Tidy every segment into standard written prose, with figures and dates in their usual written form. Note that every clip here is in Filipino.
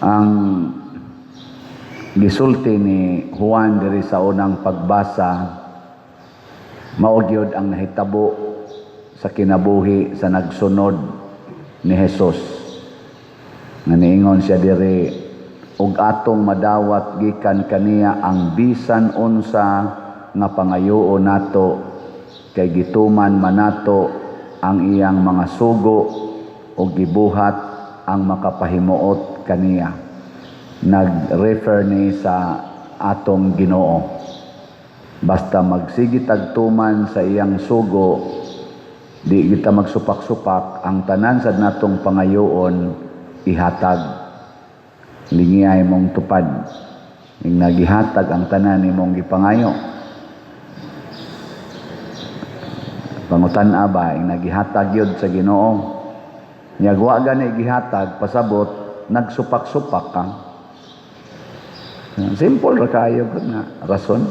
Ang gisulti ni Juan diri sa unang pagbasa mao gyud ang nahitabo sa kinabuhi sa nagsunod ni Hesus. Nga niingon siya diri, ug atong madawat gikan kaniya ang bisan unsa nga pangayoon nato, kay gituman manato ang iyang mga sugo ug gibuhat ang makapahimuot kaniya. Nag-refer ni sa atong Ginoo. Basta magsigi tagtuman sa iyang sugo, di kita magsupak-supak, ang tanan sad natong pangayoon ihatag. Lingiyay mong tupad. Ing nagihatag ang tanan nimong gipangayo. Pangutan-a ba, ing nagihatag yun sa Ginoo. Nyagwa gani gihatag, pasabot, nagsupak-supak ka. Simple ra kayo nga rason.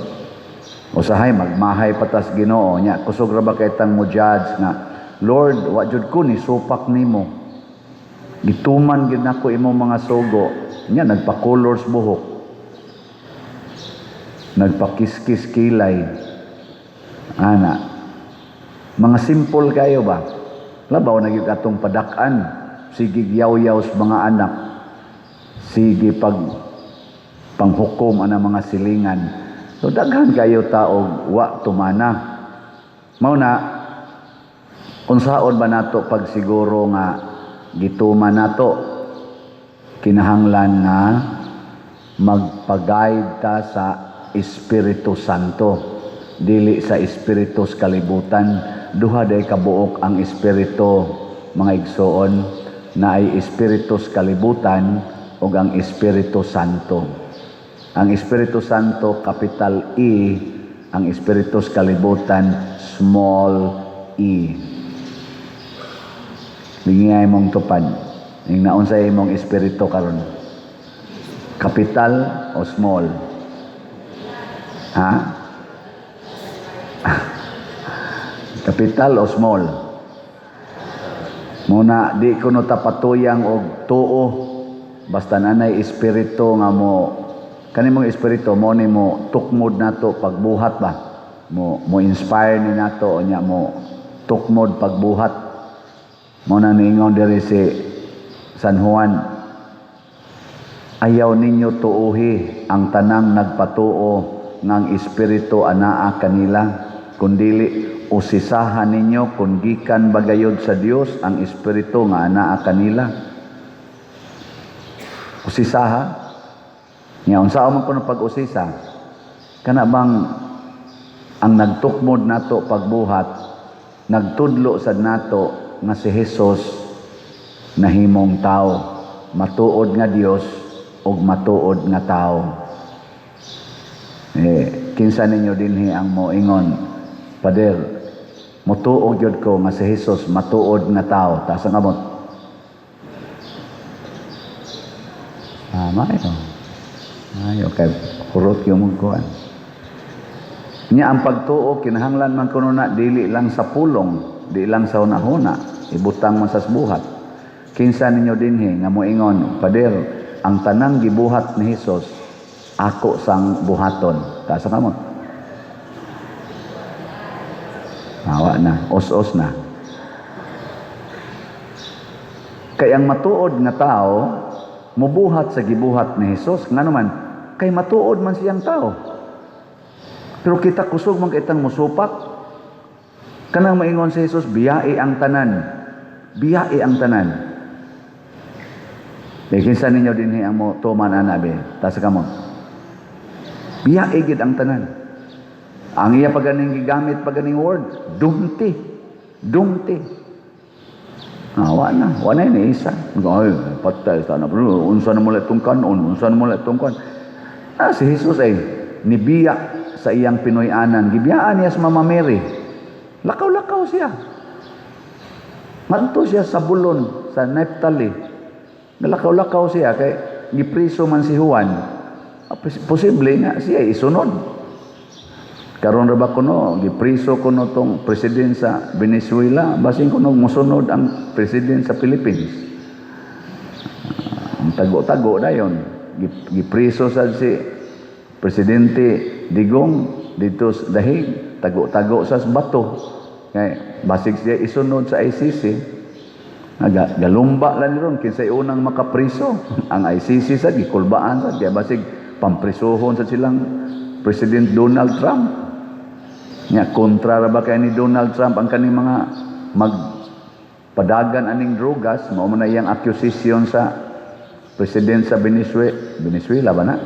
Usahay magmahay patas Ginoo nya kusog ra ba kay tang mo judge nga, Lord, wa jud ko ni supak nimo. Gituman gid nako imong mga sugo. Nya nagpa-colors buhok. Nagpa-kiskis kilay. Ana. Mga simple kayo ba? Labaw na gyud atong padak-an. Sige yaw-yaw sa mga anak. Sige panghukom ana mga silingan. So daghan kayo taog wa tumana. Mao na unsaon ba nato pag siguro nga gituman nato, kinahanglan na magpag-guide ta sa Espiritu Santo, dili sa espiritu sa kalibutan. Duha day kabuok ang espiritu, mga igsoon, na ay espiritu sa kalibutan ug ang Espiritu Santo. Ang Espiritu Santo, capital E, ang Espiritu sa kalibutan, small e. Lingiyay mong tupad. Yung naunsa imong Espiritu karon, capital o small? Ha? Capital o small? Muna, di ko no tapatuyang og tuo. Basta nanay Espiritu nga mo, kanimong espiritu mo ni mo tukmod nato pagbuhat ba, mo inspire ni nato nya mo tukmod pagbuhat. Mo na niingon diri si San Juan, ayaw ninyo tuuhi ang tanang nagpatuo ngang espiritu anaa kanila, kundili usisahan ninyo kung gikan bagayod sa Dios ang espiritu nga anaa kanila. Usisaha nya unsa man kuno pag-usisa, kana bang ang nagtukmod nato pagbuhat, nagtudlo sad nato nga si Hesus nahimong tao, matuod nga Dios ug matuod nga tao. Kinsa ninyo dinhi ang moingon, Pader, mutuog gyud ko nga si Hesus matuod nga tao, ta sa kamot? Tama ayo kay kurot yung magkuhan. Nya ang pagtuo kinahanglan man kuno na dili lang sa pulong, di lang sa hunahuna, ibutang man sa buhat. Kinsa ninyo dinhi nga moingon, Pader, ang tanang gibuhat ni Hesus ako sang buhaton. Ta sa kamot? Awa na, os-os na. Kay ang matuod nga tao mubuhat sa gibuhat ni Hesus, nga naman kay matuod man siyang tao. Pero kita kusog man kitang musupak. Kanang maingon si Hesus, biyai ang tanan. Biyai ang tanan. Kinsa ninyo dinhi ang mo tuman ana be, ta sa kamot? Biyai gid ang tanan. Ang iya paganing gigamit paganing word, dumti. Dumti. Awa na, wala ni isa. Ay, patay sana. Pero unsa na mo itong kanon, unsa na mo itong kanon. Si Hesus ay nibiya sa iyang Pinoy-anan. Gibiyaan niya sa Mama Mary. Lakaw-lakaw siya. Madto siya sa Bulon, sa Naphtali. Nalakaw-lakaw siya kay gipriso man si Juan. Posible nga siya isunod. Karon ra ba kuno gipriso kuno tong president sa Venezuela, basin kuno mosunod ang president sa Philippines. Tago-tago na yun. Gipriso sa si Presidente Digong dito sa dahig. Tago-tago sa bato. Kaya basig siya isunod sa ICC. Galumba lang ron kinsay unang makapriso. Ang ICC sa gikulbaan sa kaya basig pamprisuhon sa silang President Donald Trump. Nya kontra ra ba kay ni Donald Trump ang kaning mga magpadagan aning drogas, mao man na iyang accusation sa president sa Venezuela ba na?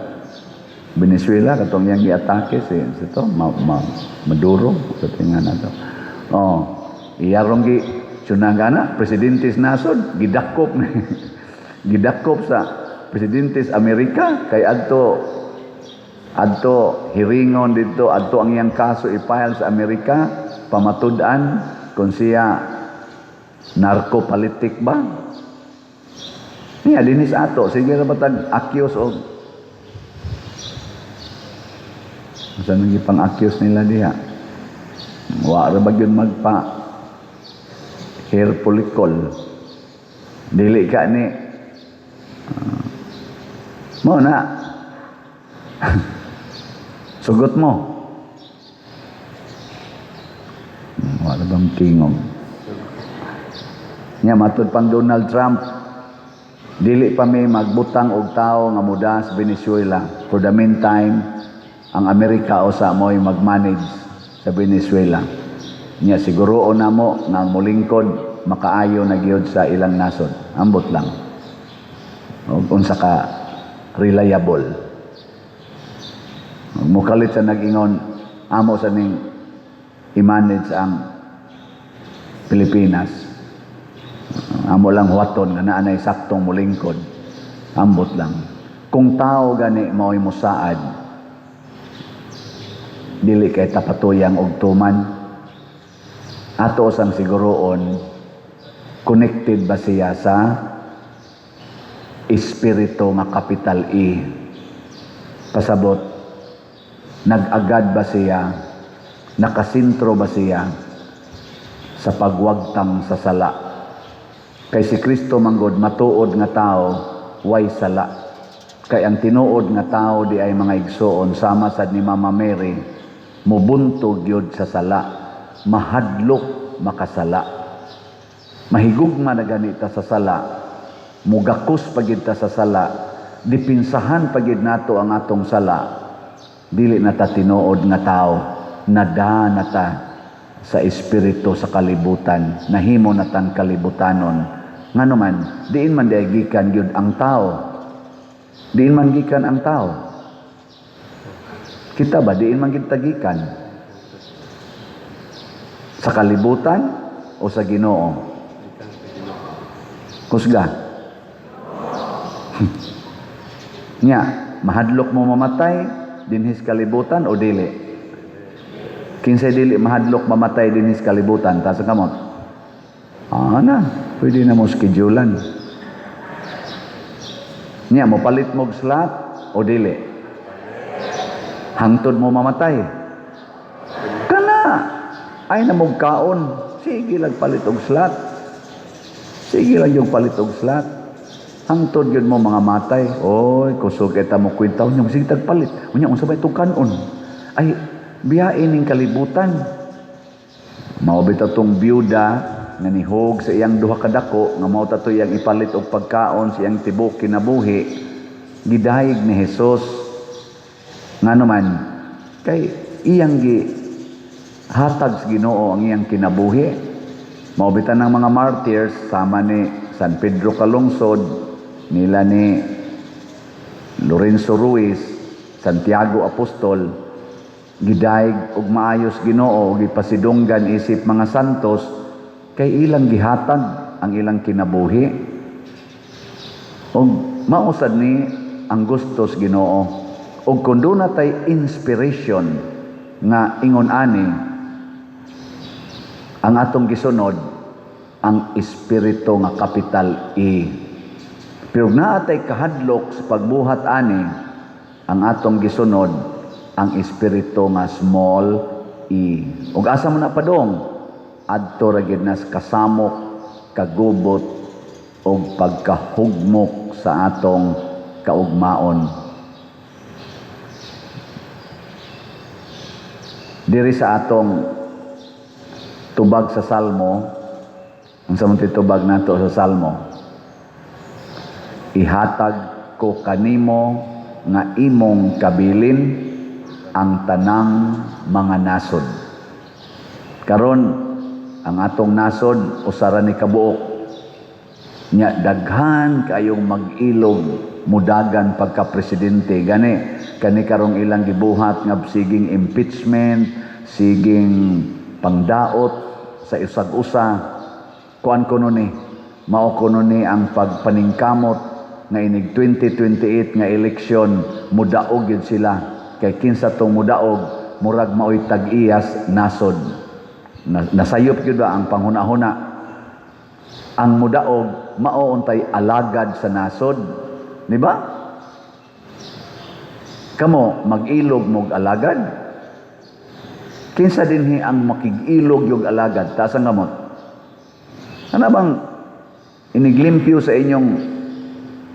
Venezuela katong yang giatake si ito Maduro sa tingan nato. Oh, iyarong gi sunangana presidente nasod gidakop gidakop sa presidente sa Amerika kay adto hiringon dito adto ang iyang kaso i-file sa Amerika pamatud-an kung siya narco-politik ba niya dinis ato sige ra batag accuse og saan nang ipang-accuse nila diha wa ra ba gyud magpa hair follicle dili ka ni mo na sugot mo wala bang tingog nya matud pang Donald Trump dili pa may magbutang og tao nga muda sa Venezuela for the meantime ang Amerika usa mo'y magmanage sa Venezuela nya siguro na mo nga mulingkod makaayo na gyud sa ilang nasod ambot lang og unsa ka reliable mukalit sa nag-ingon amo sa ning i-manage ang Pilipinas amo lang huwaton nga naa nay saktong mulingkod ambot lang kung tao gani mao'y musaad dili kay tapatuyang og tuman ato sang siguroon connected ba siya sa espiritu nga capital E pasabot nag-agad ba siya nakasintro ba siya sa pagwagtang sa sala kay si Kristo manggod matuod nga tao way sala kay ang tinuod nga tao di ay mga igsoon sama sad ni Mama Mary mubuntog yun sa sala mahadlok makasala mahigugma na ganita sa sala mugakos pagid ta sa sala dipinsahan pagid nato ang atong sala dili na ta tinuod nga tao nada na ta sa espiritu sa kalibutan nahimo na tan kalibutanon nganuman diin man gikan gyud ang tao diin man gikan ang tao kita ba diin man gitagikan sa kalibutan o sa Ginoo kusga nya mahadlok mo mamatay dinhis kalibutan o dili kinsay dili mahadlok mamatay dinhis kalibutan ta sa kamot na pwede na mo schedulean nya mo palit mo slot o dili hangtod mo mamatay kana ay na mong kaon sige lang palit og slot sige lang yung palit og slot hangtod yun mo mga matay oy kusog kita mo kwintaw niyo sige tagpalit unya unsa ba itong kanon ay biyain ning kalibutan mao bitaw tong byuda nga nihog sa iyang duha ka dako nga mao ta to iyang ipalit og pagkaon sa iyang tibok kinabuhi gidayeg ni Hesus nganuman kay iyang hatag sa Ginoo ang iyang kinabuhi mao bitan ng mga martyrs sama ni San Pedro Calungsod nila ni Lorenzo Ruiz Santiago Apostol gidayeg og maayos Ginoo gipasidunggan isip mga santos kay ilang gihatag ang ilang kinabuhi og mausad ni ang gustos Ginoo og kun do natay inspiration nga ingon ani ang atong gisunod ang espiritu nga capital E pero naatay kahadlok sa pagbuhat ani ang atong gisunod ang espiritu nga small E ug asa mo na padong adto ra gid nas kasamok kagubot o o pagkahugmok sa atong kaugmaon. Diri sa atong tubag sa Salmo, ang samunti tubag nato sa Salmo, ihatag ko kanimo nga imong kabilin ang tanang mga nasod. Karon ang atong nasod usara ni kabuok nya daghan kayong mag-ilog mudagan pagka presidente gani kani karong ilang gibuhat nga siging impeachment, siging pangdaot sa usag-usa, kuan kuno ni mao kuno ni ang pagpaningkamot nga inig 2028 nga eleksyon mudaog gyud sila kay kinsa tong mudaog murag maoy tag-iyas nasod. Nasayop gyud ba ang panghuna-huna, ang mudaog mao untay alagad sa nasod, di ba? Kamo mag-ilog mog alagad, kinsa dinhi ang makig-ilog yung alagad taas ang gamot? Ano bang iniglimpyo sa inyong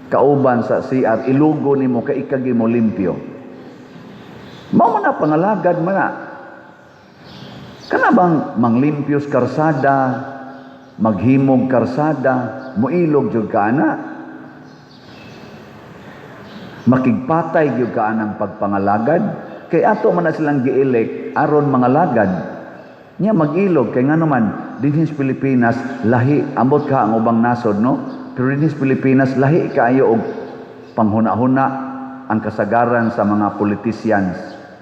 kauban sa CR, ilugo nimo kay ikagi mo limpyo? Mao man na pangalagad mga. Kana bang manglimpyos karsada, maghimog karsada, muilog jud ka ana? Makigpatay jud ka anang pagpangalagad? Kay ato man na silang gi-elect aron mangalagad. Nya mag-ilog kay ngano man dinhi sa Pilipinas lahi ambot ka ang ubang nasod no? Pero dinhi sa Pilipinas lahi kaayo og panghuna-huna ang kasagaran sa mga politicians.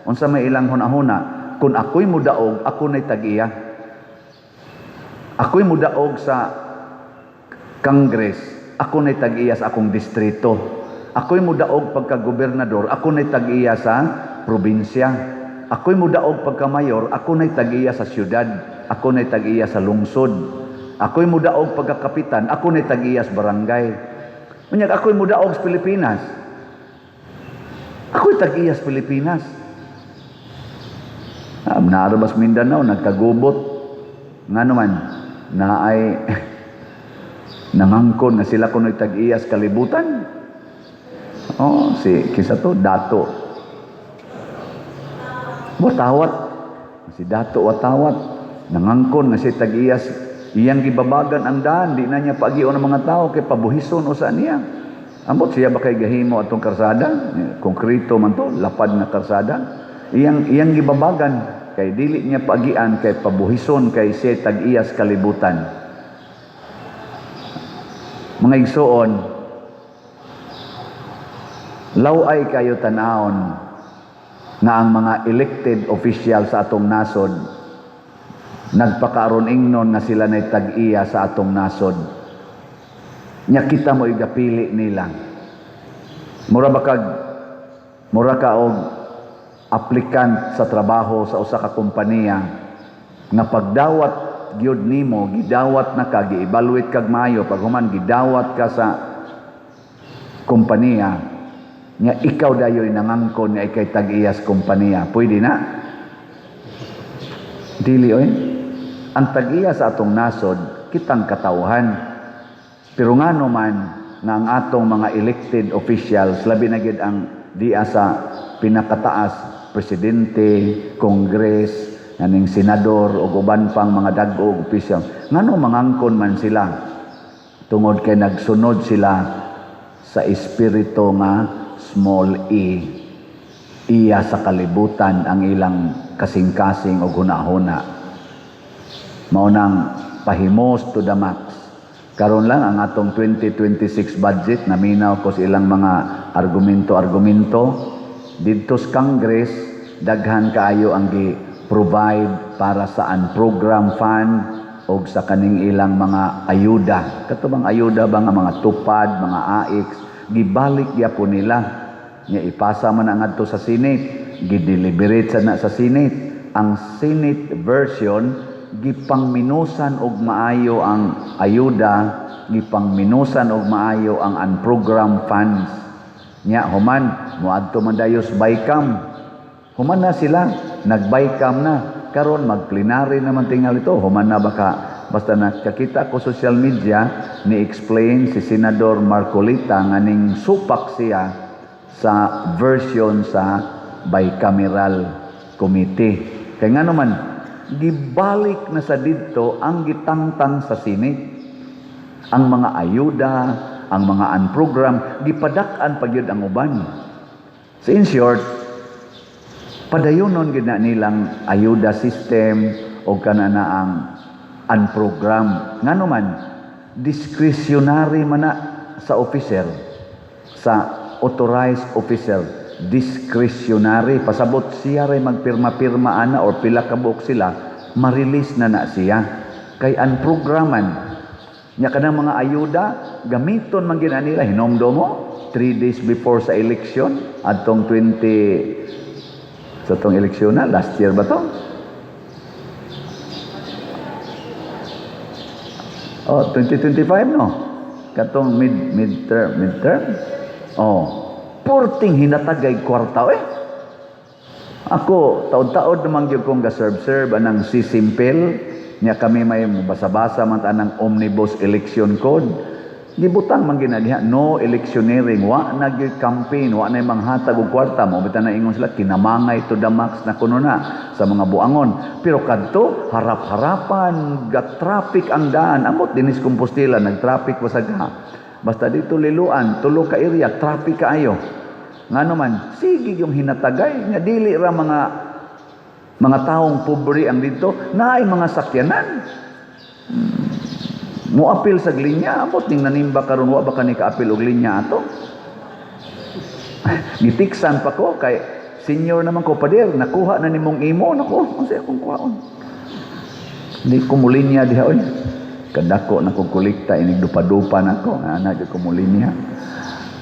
Unsa may ilang huna-huna? Kung ako'y mudaog, ako na'y tag-iya. Ako'y mudaog sa Congress, ako na'y tag-iya sa akong distrito. Ako'y mudaog pagka-gobernador, ako na'y tag-iya sa probinsya. Ako'y mudaog pagka-mayor, ako na'y tag-iya sa syudad. Ako na'y tag-iya sa lungsod. Ako'y mudaog pagka-kapitan, ako na'y tag-iya sa barangay. Unyag, ako'y mudaog sa Pilipinas. Ako'y tag-iya sa Pilipinas. Naarabas Mindanao, nagkagubot. Nga naman, na ay nangangkon na sila kuno'y tag-iyas kalibutan. Oh, kisa to, Dato. Watawat. Si Dato Watawat. Nangangkon na si tag-iyas. Iyang gibabagan ang daan. Di na niya pag-ion ng mga tao kay pabuhison o saan niya. Ambot siya ba kay gahimo atong karsada? Konkrito man to, lapad na karsada. Iyang gibabagan kay dili niya pagian kay pabuhison kay siya tag-iyas kalibutan. Mga igsoon, laway kayo tanahon nga ang mga elected official sa atong nasod nagpakaaron ingnon na sila nay tag-iya sa atong nasod. Nya kita mo igapili nila. Mura ka og aplikant sa trabaho sa usa ka kompanya nga pagdawat gyud nimo gidawat na ka gi-evaluate kag maayo pag human gidawat ka sa kompanya nya ikaw dayoy nangangkon nga ikay tag-iyas kompanya, pwede na? Dili oy. Ang tag-iya sa atong nasod kitang katawhan, pero ngano man nga ang atong mga elected officials labi na gid ang diya sa pinakataas, presidente, kongres, naning senador o uban pang mga dagko opisyal. Ngano mangangkon man sila tungod kay nagsunod sila sa espiritu nga small e. Iya sa kalibutan ang ilang kasing-kasing o hunahuna. Mao nang pahimos to the max. Karon lang ang atong 2026 budget naminaw ko sa ilang mga argumento didto sa Congress, daghan kaayo ang gi-provide para sa program fund o sa kaning ilang mga ayuda. Katubang ayuda ba nga mga tupad, mga AIX, gibalik gyapon nila. Nya ipasa man ang adto sa Senate, gi-deliberate na sa Senate. Ang Senate version, gipangminusan og maayo ang ayuda, gipangminusan og maayo ang unprogrammed funds. Nya human moadto man dayo sa BICAM. Human na sila nag-BICAM na karon mag-plenary naman tingal ito. Human na baka Basta nakakita ko social media, ni-explain si Senador Marcolita nga ning supak siya sa version sa bicameral committee. Kaya nga naman, gibalik na sa dito ang gitangtang sa Senate. Ang mga ayuda, ang mga unprogram, gipadak-an pagyud ang uban. So in short, padayonon gid na nilang ayuda system o kanana ang unprogram. Nga naman, discretionary man na sa officer, sa authorized officer, discretionary. Pasabot siya rin magpirma-pirma ana or pila ka buok sila, ma-release na siya. Kay unprograman, nya kanang mga ayuda, gamiton man gina nila, hinomdo mo, 3 days before sa election, atong 20, sa tong eleksyon na, last year ba to? Oh, 2025 no? Katong midterm? Oh, porting hinatagay kwarta Ako, taod-taod naman gyud kong ga-serve anang si Simple, niya kami may basa-basa man tanang omnibus election code. Gibutang man ginadiha, no electioneering, wa na gyud campaign, wa na manghatag og kwarta, mo bitan na ingon sila kinamangay to the max na kuno na sa mga buangon. Pero kadto harap-harapan, ga-traffic ang daan. Amot dinis Compostela, nag-traffic wasagha. Basta dito liluan, tulo ka area, traffic kaayo. Nga naman, sige yung hinatagay, nga dili ra mga taong pobre ang dito, naay mga sakyanan. Muapil sa linya, amot ning nanimba karon wa ba kani kaapil og linya ato? Gitiksan pa ko kay senior naman ko pader, nakuha na nimong imo nako, unsa akong kuhaon. Di ko mulinya diha oy. Kadako na kong kolekta inig dupa-dupa nako, ana gyud ko mulinya.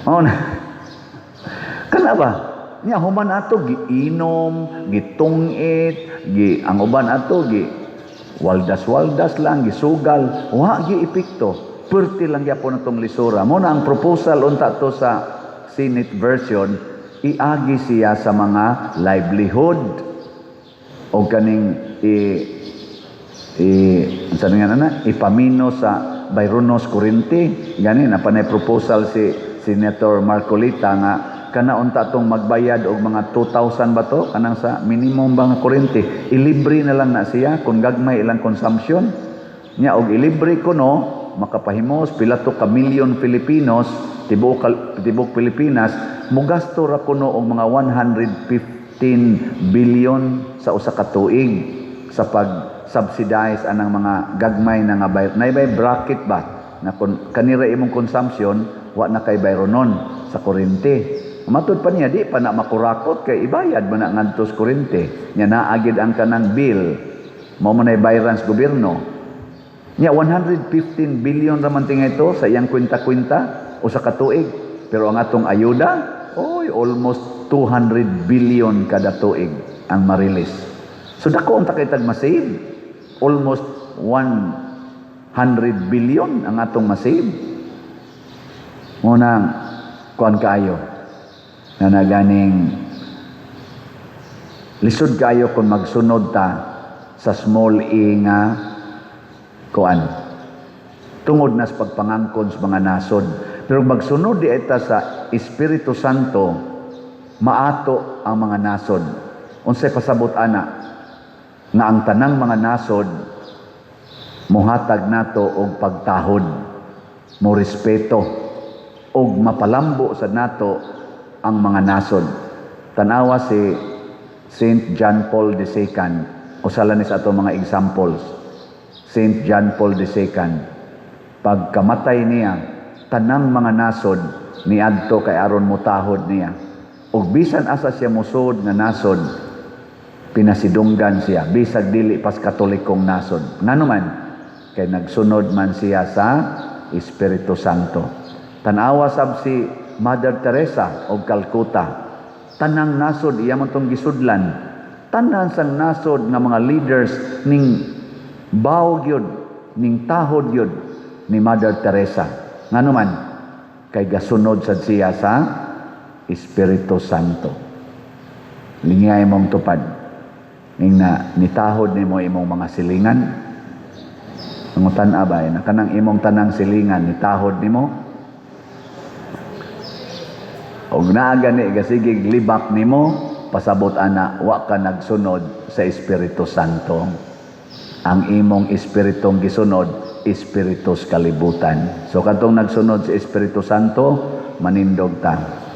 Oh na. Kana ba? Nya human ato giinom, gitungit, ang uban ato waldas-waldas lang, gisugal, wa gi epekto. Perti lang gyapon atong lisura. Mo na ang proposal unta to sa Senate version, iagi siya sa mga livelihood o kaning ipamino sa Bayronos Corrente. Gani na panay proposal si Senator Marcolita nga kana unta tong magbayad og mga 2,000 ba to kanang sa minimum ba nga kuryente, ilibre na lang na siya kung gagmay ilang consumption nya og ilibre ko no makapahimos pila to ka million Filipinos tibok Pilipinas mugasto ra kuno og mga 115 billion sa usa ka tuig sa pag subsidize anang mga gagmay na nga bayad naibay bracket ba na kun kanira imong consumption wa na kay bayronon sa kuryente. Matod pa niya, di pa na makurakot kay ibayad mo na ngantos kuryente. Nya naagid ang kanang bill. Mao man ay bayaran sa gobyerno. Nya 115 billion raman tinga ito sa iyang kwenta-kwenta o sa katuig. Pero ang atong ayuda, almost 200 billion kada tuig ang marilis. So dako ang takitag masave. Almost 100 billion ang atong masave. Munang kuan kaayo na naganing lisod kayo kung magsunod ta sa small e nga kuan tungod na sa pagpangangkon sa mga nasod. Pero magsunod di ita sa Espiritu Santo, maato ang mga nasod. Unsay pasabot ana nga ang tanang mga nasod muhatag nato og pagtahod, mo respeto og mapalambo sa nato ang mga nasod. Tanawa si Saint John Paul II, usala ni sa ato mga examples. Saint John Paul II, pagkamatay niya, tanang mga nasod niadto kay aron mutahod niya. Ug bisan asa siya musod nga nasod, pinasidunggan siya, bisag dili pas katolikong nasod. Nganuman, kay nagsunod man siya sa Espiritu Santo. Tanawa sab si Mother Teresa of Calcutta, tanang nasod iya man tong gisudlan, tanan sang nasod nga mga leaders ning baw gyud ning tahod gyud ni Mother Teresa. Nganuman kay gasunod sad siya sa Espiritu Santo. Lingay mong tupad ning na nitahod nimo imong mga silingan. Nangutan abay na kanang imong tanang silingan ni tahod nimo. Og naa gani gasigig libak nimo, pasabot ana wa ka nagsunod sa Espiritu Santo. Ang imong espiritong gisunod, espiritus kalibutan. So katong nagsunod sa Espiritu Santo, manindog ta.